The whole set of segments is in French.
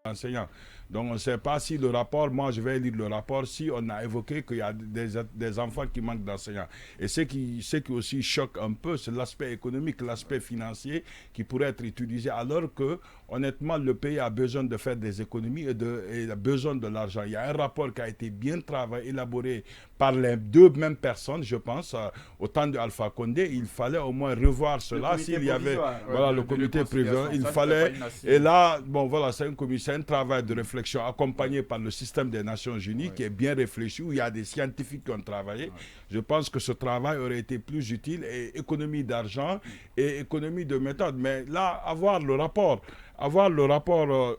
enseignants. Donc on ne sait pas si le rapport, moi je vais lire le rapport, si on a évoqué qu'il y a des enfants qui manquent d'enseignants. Et ce qui aussi choque un peu, c'est l'aspect économique, l'aspect financier qui pourrait être utilisé, alors que honnêtement le pays a besoin de faire des économies et a besoin de l'argent. Il y a un rapport qui a été bien travaillé, élaboré par les deux mêmes personnes, je pense, au temps de Alpha Condé. Il fallait au moins revoir cela. S'il y avait le comité provisoire, il fallait. Et là, bon voilà, c'est un travail de réflexion accompagné par le système des Nations Unies qui est bien réfléchi, où il y a des scientifiques qui ont travaillé. Je pense que ce travail aurait été plus utile, et économie d'argent et économie de méthode. Mais là, avoir le rapport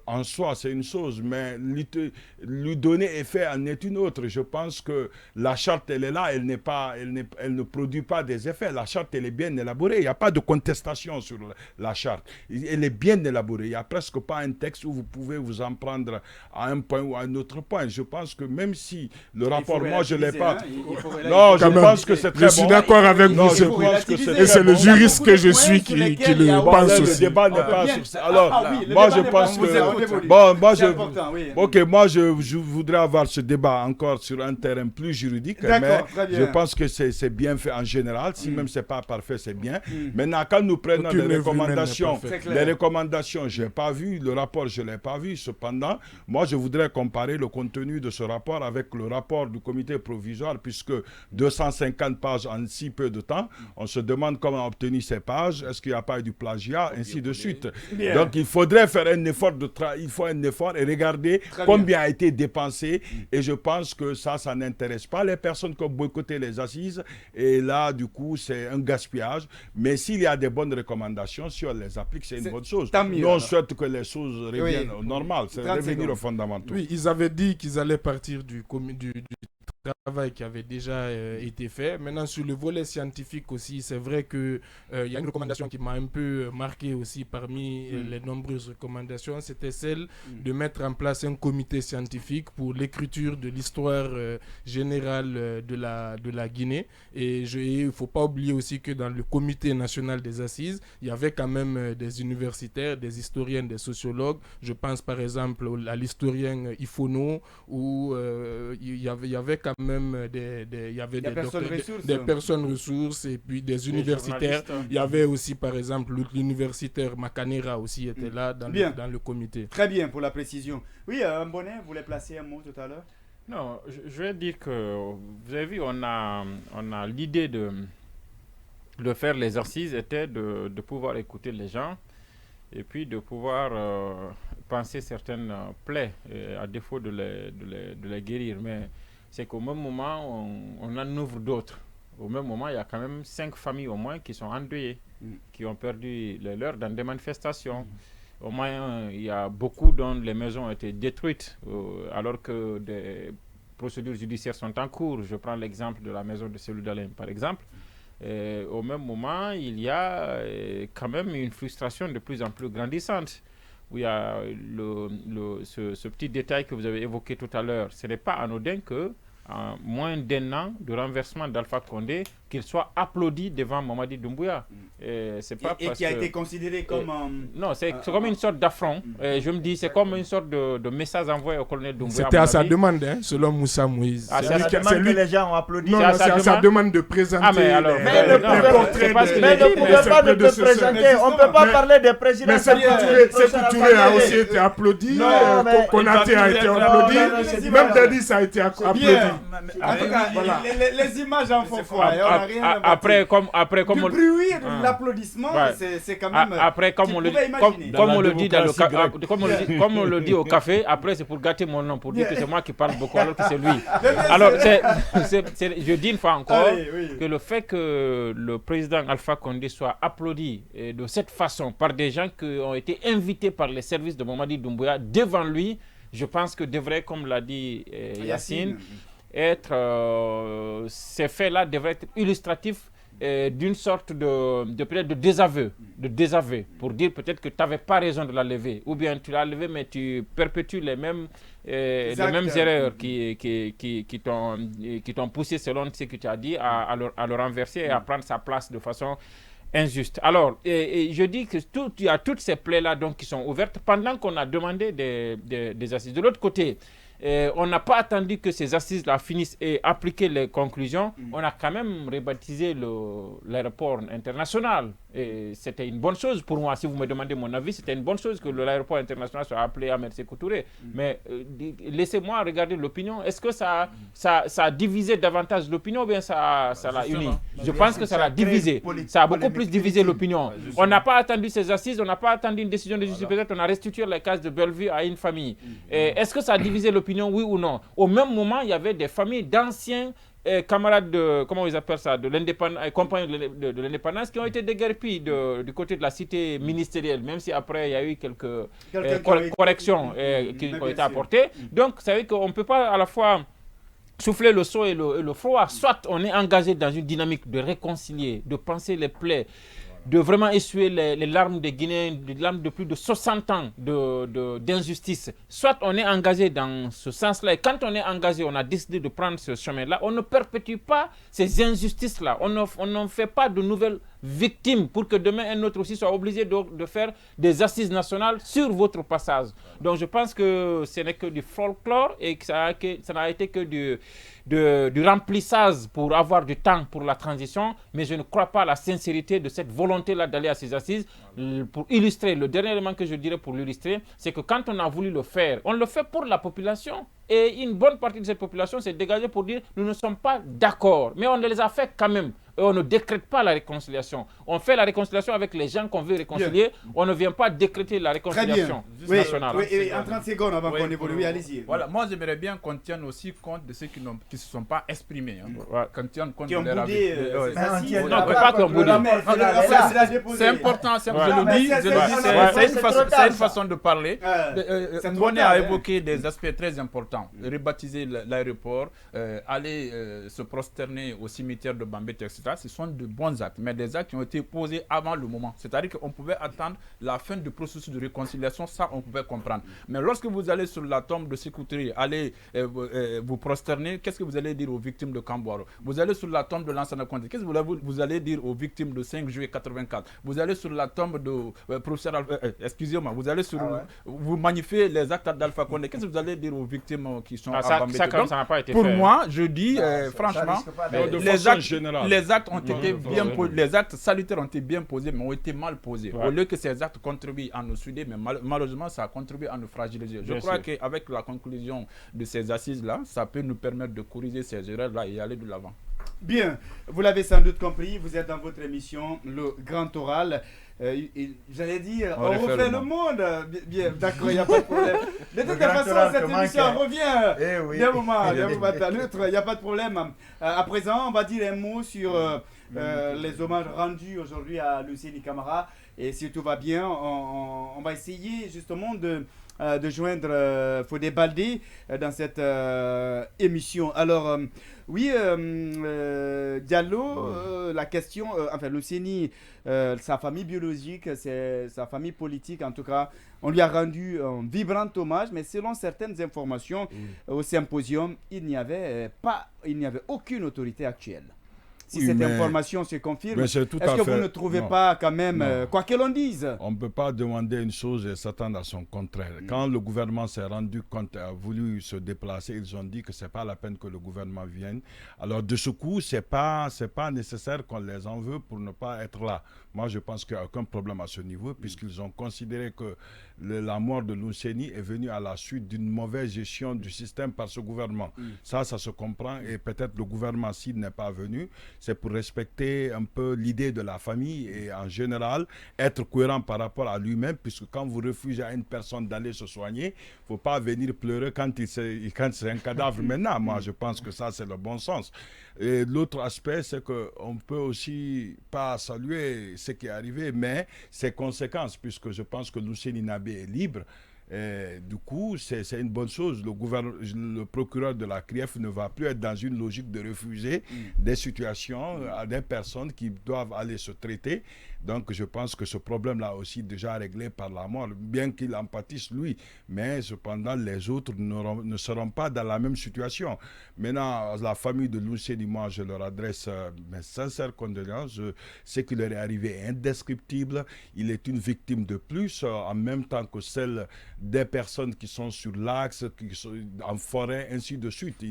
en soi, c'est une chose, mais lui donner effet en est une autre. Je pense que la charte, elle est là, elle ne produit pas des effets. La charte, elle est bien élaborée. Il n'y a pas de contestation sur la charte. Elle est bien élaborée. Il n'y a presque pas un texte où vous pouvez vous en prendre à un point ou à un autre point. Je pense que même si le rapport, moi, je ne l'ai pas... Non, je pense que c'est très bon. Je suis d'accord avec vous. Et c'est le juriste que je suis qui le pense aussi. Le débat n'est pas sur ça. Alors, moi, je pense que... Bon, moi, je voudrais avoir ce débat encore sur un terrain plus juridique, mais je pense que c'est bien fait en général. Si même ce n'est pas parfait, c'est bien. Maintenant, quand nous prenons les recommandations, je n'ai pas vu, le rapport, je ne l'ai pas vu. Cependant, moi, je voudrais comparer le contenu de ce rapport avec le rapport du comité provisoire, puisque 250 pages en si peu de temps, on se demande comment obtenir ces pages, est-ce qu'il n'y a pas eu du plagiat, ainsi de suite. Donc, il faudrait faire un effort il faut un effort et regarder combien a été dépensé. Et je pense que ça n'intéresse pas les personnes qui ont boycotté les assises. Et là, du coup, c'est un gaspillage. Mais s'il y a des bonnes recommandations, si on les applique, c'est une bonne chose. Nous, on souhaite que les choses reviennent au normal. C'est revenir aux fondamentaux. Oui, ils avaient dit qu'ils allaient partir du travail qui avait déjà été fait. Maintenant, sur le volet scientifique aussi, c'est vrai qu'il y a une recommandation qui m'a un peu marqué aussi parmi les nombreuses recommandations. C'était celle de mettre en place un comité scientifique pour l'écriture de l'histoire générale de la Guinée. Et il ne faut pas oublier aussi que dans le comité national des assises, il y avait quand même des universitaires, des historiens, des sociologues. Je pense par exemple à l'historien Ifono, où il y avait quand même des personnes ressources et puis des universitaires. Il y avait aussi par exemple l'universitaire Makanera aussi était là dans le comité. Très bien pour la précision. Oui, Mbonné, vous voulez placer un mot tout à l'heure? Non, je vais dire que vous avez vu, on a l'idée de faire l'exercice était de pouvoir écouter les gens et puis de pouvoir penser certaines plaies à défaut de les guérir. Mais c'est qu'au même moment, on en ouvre d'autres. Au même moment, il y a quand même 5 familles au moins qui sont endeuillées, qui ont perdu les leurs dans des manifestations. Au moins, il y a beaucoup dont les maisons ont été détruites, alors que des procédures judiciaires sont en cours. Je prends l'exemple de la maison de Cellou Dalein, par exemple. Au même moment, il y a quand même une frustration de plus en plus grandissante. Où il y a ce petit détail que vous avez évoqué tout à l'heure. Ce n'est pas anodin que, en moins d'un an de renversement d'Alpha Condé, qu'il soit applaudi devant Mamadi Doumbouya. Et qui a été considéré comme... non, c'est comme une sorte d'affront. Je me dis, c'est comme une sorte de message envoyé au colonel Doumbouya. C'était à sa demande, selon Moussa Moïse. C'est à sa demande que les gens ont applaudi. Non, c'est à sa demande de présenter mais ne pouvez pas te présenter. On ne peut pas parler des présidents. Mais Sékou Touré a aussi été applaudi. Konaté a été applaudi. Même Dadis a été applaudi. En tout cas, les images en font foi. Après, comme du bruit, l'applaudissement, c'est quand même... Après, comme on le dit au café, après c'est pour gâter mon nom, pour dire que c'est moi qui parle beaucoup alors que c'est lui. Alors, je dis une fois encore que le fait que le président Alpha Condé soit applaudi de cette façon par des gens qui ont été invités par les services de Mamadi Doumbouya devant lui, je pense que devrait, comme l'a dit Yacine, ces faits-là devraient être illustratifs d'une sorte peut-être de désaveu, pour dire peut-être que tu n'avais pas raison de la lever, ou bien tu l'as levée mais tu perpétues les mêmes erreurs qui t'ont poussé, selon ce que tu as dit, à le renverser et à prendre sa place de façon injuste. Alors, et je dis que il y a toutes ces plaies-là qui sont ouvertes pendant qu'on a demandé des assises. De l'autre côté, on n'a pas attendu que ces assises-là finissent et appliquer les conclusions. On a quand même rebaptisé l'aéroport international. Et c'était une bonne chose pour moi. Si vous me demandez mon avis, c'était une bonne chose que l'aéroport international soit appelé Ahmed Sékou Touré. Mais laissez-moi regarder l'opinion. Est-ce que ça a divisé davantage l'opinion ou bien ça l'a uni? Je pense que ça l'a divisé. Ça a beaucoup plus divisé l'opinion. On n'a pas attendu ces assises, on n'a pas attendu une décision de justice. Peut-être on a restitué les cases de Bellevue à une famille. Est-ce que ça a divisé l'opinion, oui ou non? Au même moment, il y avait des familles d'anciens camarades de, comment ils appellent ça, de l'indépendance, compagnons de l'indépendance qui ont été déguerpis du côté de la cité ministérielle, même si après il y a eu quelques corrections qui ont été apportées. Donc, ça veut dire qu'on ne peut pas à la fois souffler le chaud et le froid. Soit on est engagé dans une dynamique de réconcilier, de penser les plaies, de vraiment essuyer les larmes des Guinéens, des larmes de plus de 60 ans d'injustice. Soit on est engagé dans ce sens-là, et quand on est engagé, on a décidé de prendre ce chemin-là, on ne perpétue pas ces injustices-là, on n'en fait pas de nouvelles victimes pour que demain un autre aussi soit obligé de faire des assises nationales sur votre passage. Donc je pense que ce n'est que du folklore et que ça n'a été que du remplissage pour avoir du temps pour la transition, mais je ne crois pas à la sincérité de cette volonté-là d'aller à ces assises. Pour illustrer, le dernier élément que je dirais pour l'illustrer, c'est que quand on a voulu le faire, on le fait pour la population. Et une bonne partie de cette population s'est dégagée pour dire nous ne sommes pas d'accord, mais on les a fait quand même. Et on ne décrète pas la réconciliation. On fait la réconciliation avec les gens qu'on veut réconcilier. Bien. On ne vient pas décréter la réconciliation nationale. Oui, en 30 secondes avant qu'on évolue, allez-y. Voilà, moi j'aimerais bien qu'on tienne aussi compte de ceux qui ne se sont pas exprimés. Qu'on tienne compte de leur avis. C'est important, je le dis, c'est une façon de parler. Mbonné a évoqué des aspects très importants. Rebaptiser l'aéroport, aller se prosterner au cimetière de Bambette, etc. Ce sont de bons actes, mais des actes qui ont été posés avant le moment. C'est-à-dire qu'on pouvait attendre la fin du processus de réconciliation, ça on pouvait comprendre. Mais lorsque vous allez sur la tombe de Sékou Touré, allez vous prosterner, qu'est-ce que vous allez dire aux victimes de Kambouaro? Vous allez sur la tombe de Lansana Conté, qu'est-ce que vous allez dire aux victimes de 5 juillet 84? Vous allez sur la tombe de professeur excusez-moi, vous allez sur vous magnifiez les actes d'Alpha Condé, qu'est-ce que vous allez dire aux victimes qui sont à Bambette? Ça n'a pas été pour fait. moi, je dis franchement, les actes ont été bien posés, les actes salutaires ont été bien posés, mais ont été mal posés. Au lieu que ces actes contribuent à nous souder, mais malheureusement, ça a contribué à nous fragiliser. Je crois qu'avec la conclusion de ces assises-là, ça peut nous permettre de corriger ces erreurs-là et aller de l'avant. Bien, vous l'avez sans doute compris, vous êtes dans votre émission, le Grand Oral. J'allais dire, on refait le monde. Bien, d'accord, il n'y a pas de problème. De toute façon, cette émission revient d'un moment à l'autre, il n'y a pas de problème. À présent, on va dire un mot sur les hommages rendus aujourd'hui à Lucénie Camara. Et si tout va bien, on va essayer justement de joindre Fodé Baldé dans cette émission. Alors, oui, Diallo, la question, enfin, Lucénie, sa famille biologique, sa famille politique, en tout cas, on lui a rendu un vibrant hommage, mais selon certaines informations au symposium, il n'y avait aucune autorité actuelle. Si cette information se confirme, est-ce que vous ne trouvez pas quand même, quoi que l'on dise? On ne peut pas demander une chose et s'attendre à son contraire. Quand le gouvernement s'est rendu compte, a voulu se déplacer, ils ont dit que ce n'est pas la peine que le gouvernement vienne. Alors de ce coup, ce n'est pas nécessaire qu'on les en veut pour ne pas être là. Moi, je pense qu'il n'y a aucun problème à ce niveau, puisqu'ils ont considéré que la mort de Lucénie est venue à la suite d'une mauvaise gestion du système par ce gouvernement. Ça se comprend, et peut-être le gouvernement, s'il n'est pas venu, c'est pour respecter un peu l'idée de la famille et en général être cohérent par rapport à lui-même, puisque quand vous refusez à une personne d'aller se soigner, il ne faut pas venir pleurer quand c'est un cadavre maintenant. Moi, je pense que ça, c'est le bon sens. Et l'autre aspect, c'est qu'on ne peut aussi pas saluer ce qui est arrivé, mais ses conséquences, puisque je pense que Lucénie Nabé est libre. Du coup, c'est une bonne chose. Le procureur de la CRIEF ne va plus être dans une logique de refuser des situations à des personnes qui doivent aller se traiter Donc je pense que ce problème-là aussi déjà réglé par la mort, bien qu'il en pâtisse lui, mais cependant les autres ne seront pas dans la même situation. Maintenant, la famille de Luceni, moi je leur adresse mes sincères condoléances. Ce qui leur est arrivé est indescriptible. Il est une victime de plus, en même temps que celle des personnes qui sont sur l'axe, qui sont en forêt, ainsi de suite.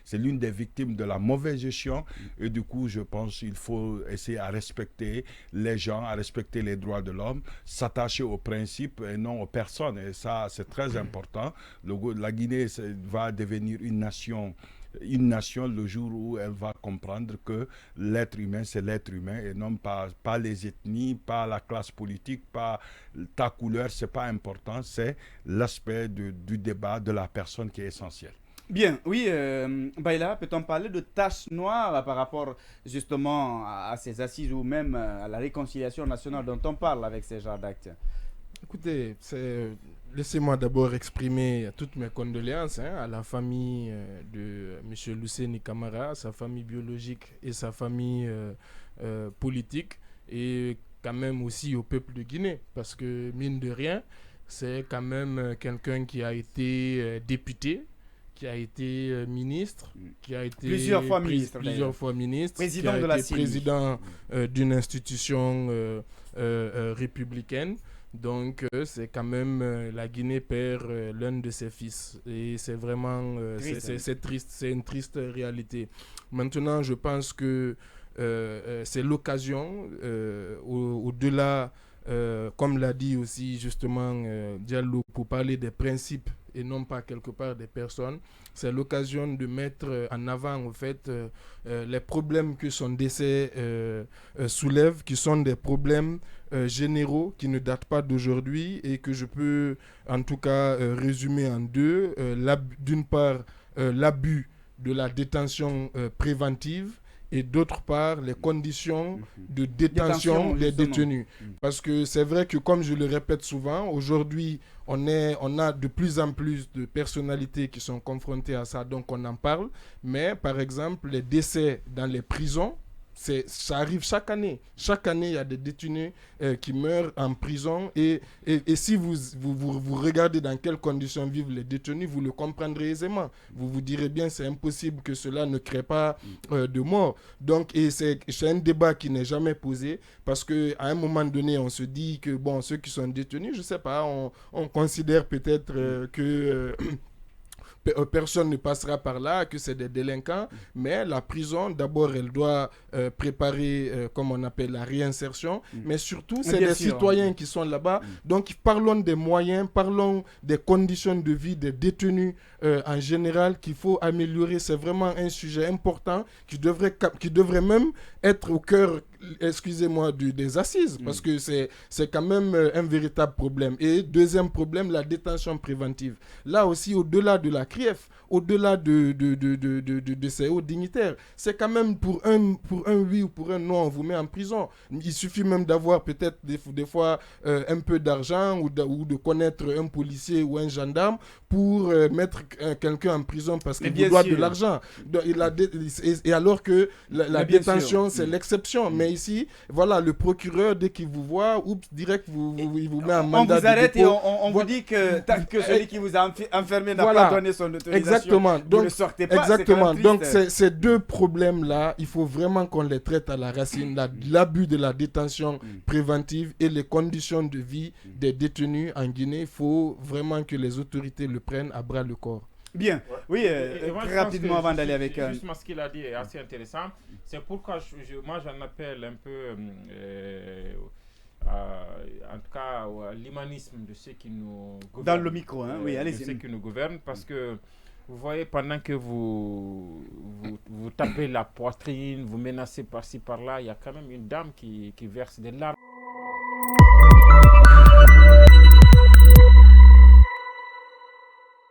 C'est l'une des victimes de la mauvaise gestion. Et du coup, je pense qu'il faut essayer à respecter les gens, à respecter les droits de l'homme, s'attacher aux principes et non aux personnes. Et ça, c'est très important. La Guinée va devenir une nation le jour où elle va comprendre que l'être humain, c'est l'être humain et non pas les ethnies, pas la classe politique, pas ta couleur, c'est pas important, c'est l'aspect du débat de la personne qui est essentiel. Bien, oui, Baïla, peut-on parler de taches noires par rapport justement à ces assises ou même à la réconciliation nationale dont on parle avec ces genres d'actes? Écoutez, laissez-moi d'abord exprimer toutes mes condoléances à la famille de M. Luceni Camara, sa famille biologique et sa famille politique, et quand même aussi au peuple de Guinée, parce que mine de rien, c'est quand même quelqu'un qui a été député, qui a été ministre, qui a été plusieurs fois ministre, président qui a été président d'une institution républicaine. Donc c'est quand même la Guinée perd l'un de ses fils et c'est vraiment c'est triste, c'est une triste réalité. Maintenant, je pense que c'est l'occasion au-delà, comme l'a dit aussi justement Diallo, pour parler des principes et non pas quelque part des personnes. C'est l'occasion de mettre en avant en fait les problèmes que son décès soulève, qui sont des problèmes généraux qui ne datent pas d'aujourd'hui et que je peux en tout cas résumer en deux. D'une part, l'abus de la détention préventive, et d'autre part les conditions de détention des détenus. Parce que c'est vrai que, comme je le répète souvent, aujourd'hui on a de plus en plus de personnalités qui sont confrontées à ça, donc on en parle. Mais par exemple, les décès dans les prisons, ça arrive chaque année. Chaque année, il y a des détenus qui meurent en prison. Et si vous regardez dans quelles conditions vivent les détenus, vous le comprendrez aisément. Vous vous direz bien, c'est impossible que cela ne crée pas de mort. Donc, et c'est un débat qui n'est jamais posé, parce qu'à un moment donné, on se dit que bon, ceux qui sont détenus, je ne sais pas, on considère peut-être que... personne ne passera par là, que c'est des délinquants, mais la prison, d'abord, elle doit préparer, comme on appelle, la réinsertion, mais surtout, c'est des citoyens qui sont là-bas. Donc, parlons des moyens, parlons des conditions de vie des détenus en général qu'il faut améliorer. C'est vraiment un sujet important qui devrait même être au cœur, excusez-moi, des assises, parce que c'est quand même un véritable problème. Et deuxième problème, la détention préventive. Là aussi, au-delà de la CRIEF, au-delà de ces hauts dignitaires, c'est quand même pour un oui ou pour un non, on vous met en prison. Il suffit même d'avoir peut-être des fois un peu d'argent ou de connaître un policier ou un gendarme pour mettre quelqu'un en prison parce qu'il vous doit de l'argent. Et alors que la détention, c'est l'exception. Mais ici, voilà, le procureur, dès qu'il vous voit, direct, il vous met un mandat de dépôt. On vous arrête et on vous dit que tant que celui qui vous a enfermé n'a pas donné son autorisation, vous ne sortez pas. Exactement. Donc, ces deux problèmes-là, il faut vraiment qu'on les traite à la racine. L'abus de la détention préventive et les conditions de vie des détenus en Guinée, il faut vraiment que les autorités le prennent à bras le corps. Bien, oui, très rapidement avant d'aller avec... Justement, ce qu'il a dit est assez intéressant. C'est pourquoi moi j'en appelle un peu, en tout cas, à l'humanisme de ceux qui nous gouvernent. Dans le micro, hein, oui, allez-y. De ceux qui nous gouvernent, parce que vous voyez, pendant que vous tapez la poitrine, vous menacez par-ci, par-là, il y a quand même une dame qui verse des larmes.